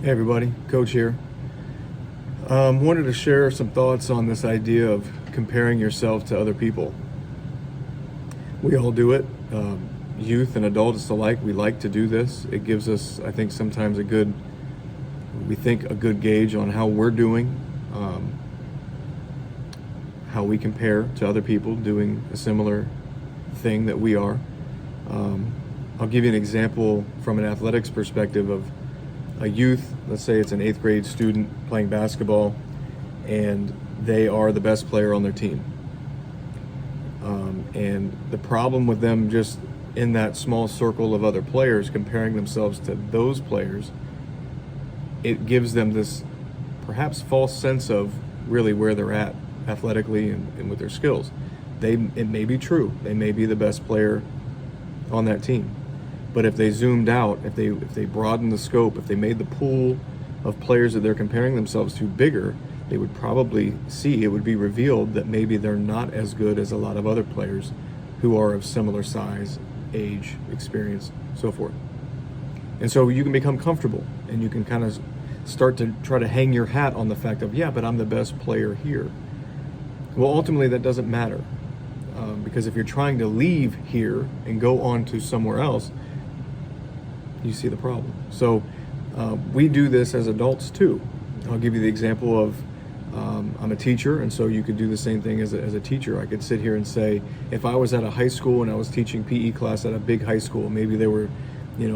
Hey everybody, Coach here. Wanted to share some thoughts on this idea of comparing yourself to other people. We all do it, youth and adults alike. We like to do this. It gives us, I think, sometimes a good gauge on how we're doing, how we compare to other people doing a similar thing that we are. I'll give you an example from an athletics perspective of a youth. Let's say it's an 8th grade student playing basketball and they are the best player on their team. And the problem with them just in that small circle of other players comparing themselves to those players, it gives them this perhaps false sense of really where they're at athletically and with their skills. It may be true. They may be the best player on that team. But if they zoomed out, if they broadened the scope, if they made the pool of players that they're comparing themselves to bigger, they would probably see, it would be revealed that maybe they're not as good as a lot of other players who are of similar size, age, experience, so forth. And so you can become comfortable and you can kind of start to try to hang your hat on the fact of, yeah, but I'm the best player here. Well, ultimately that doesn't matter, because if you're trying to leave here and go on to somewhere else, you see the problem. So we do this as adults too. I'll give you the example of I'm a teacher, and so you could do the same thing as a teacher. I could sit here and say, if I was at a high school and I was teaching PE class at a big high school, maybe there were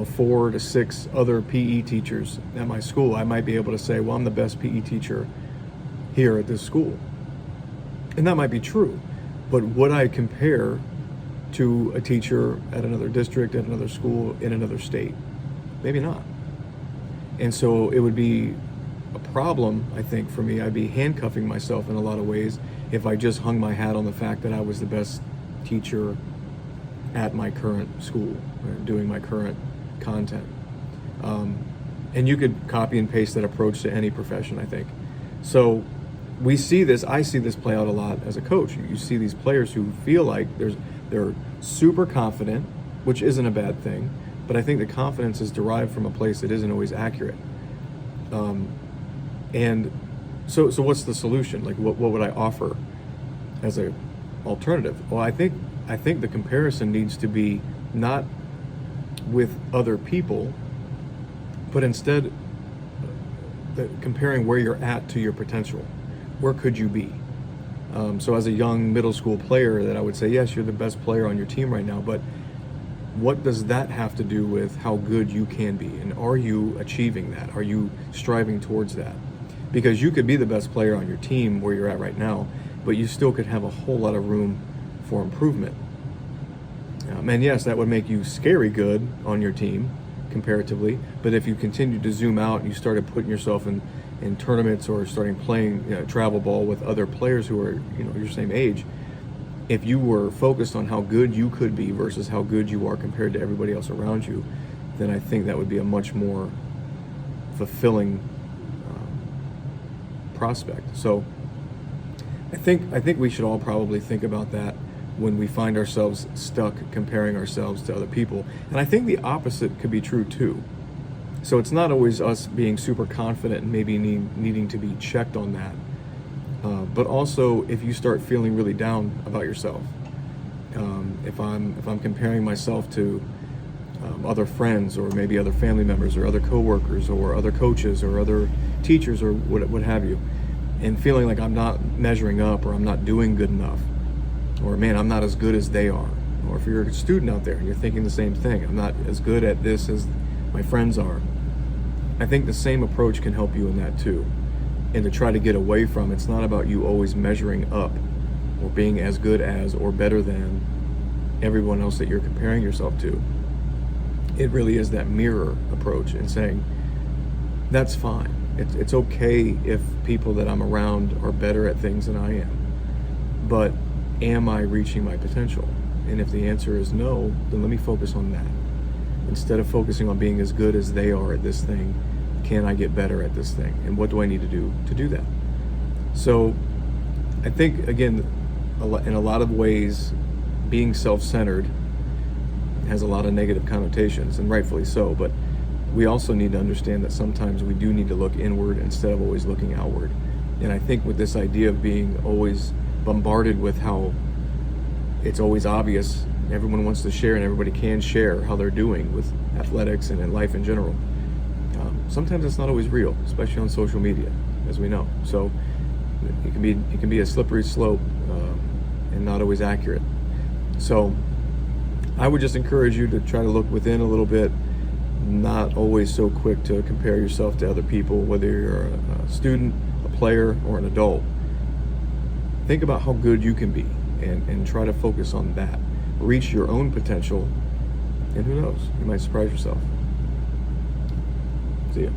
4 to 6 other PE teachers at my school, I might be able to say, well, I'm the best PE teacher here at this school. And that might be true, but would I compare to a teacher at another district, at another school, in another state? Maybe not. And so it would be a problem, I think, for me. I'd be handcuffing myself in a lot of ways if I just hung my hat on the fact that I was the best teacher at my current school, doing my current content. And you could copy and paste that approach to any profession, I think. So we see this, I see this play out a lot as a coach. You see these players who feel like they're super confident, which isn't a bad thing, but I think the confidence is derived from a place that isn't always accurate. And so what's the solution? Like, what would I offer as a alternative? Well, I think the comparison needs to be not with other people, but instead comparing where you're at to your potential. Where could you be? So as a young middle school player, that I would say, yes, you're the best player on your team right now, but what does that have to do with how good you can be? And are you achieving that? Are you striving towards that? Because you could be the best player on your team where you're at right now, but you still could have a whole lot of room for improvement. And yes, that would make you scary good on your team comparatively, but if you continue to zoom out and you started putting yourself in tournaments or starting playing travel ball with other players who are your same age, if you were focused on how good you could be versus how good you are compared to everybody else around you, then I think that would be a much more fulfilling prospect. So I think we should all probably think about that when we find ourselves stuck comparing ourselves to other people. And I think the opposite could be true too. So it's not always us being super confident and maybe needing to be checked on that. But also if you start feeling really down about yourself, if I'm comparing myself to other friends or maybe other family members or other coworkers or other coaches or other teachers or what have you, and feeling like I'm not measuring up or I'm not doing good enough, or man, I'm not as good as they are, or if you're a student out there and you're thinking the same thing, I'm not as good at this as my friends are, I think the same approach can help you in that too. And to try to get away from, it's not about you always measuring up or being as good as or better than everyone else that you're comparing yourself to. It really is that mirror approach and saying, that's fine. It's okay if people that I'm around are better at things than I am, but am I reaching my potential? And if the answer is no, then let me focus on that. Instead of focusing on being as good as they are at this thing, can I get better at this thing? And what do I need to do that? So I think, again, in a lot of ways, being self-centered has a lot of negative connotations, and rightfully so, but we also need to understand that sometimes we do need to look inward instead of always looking outward. And I think with this idea of being always bombarded with how it's always obvious, everyone wants to share and everybody can share how they're doing with athletics and in life in general. Sometimes it's not always real, especially on social media, as we know. So it can be a slippery slope and not always accurate. So I would just encourage you to try to look within a little bit, not always so quick to compare yourself to other people, whether you're a student, a player, or an adult. Think about how good you can be and try to focus on that. Reach your own potential, and who knows, you might surprise yourself. See ya.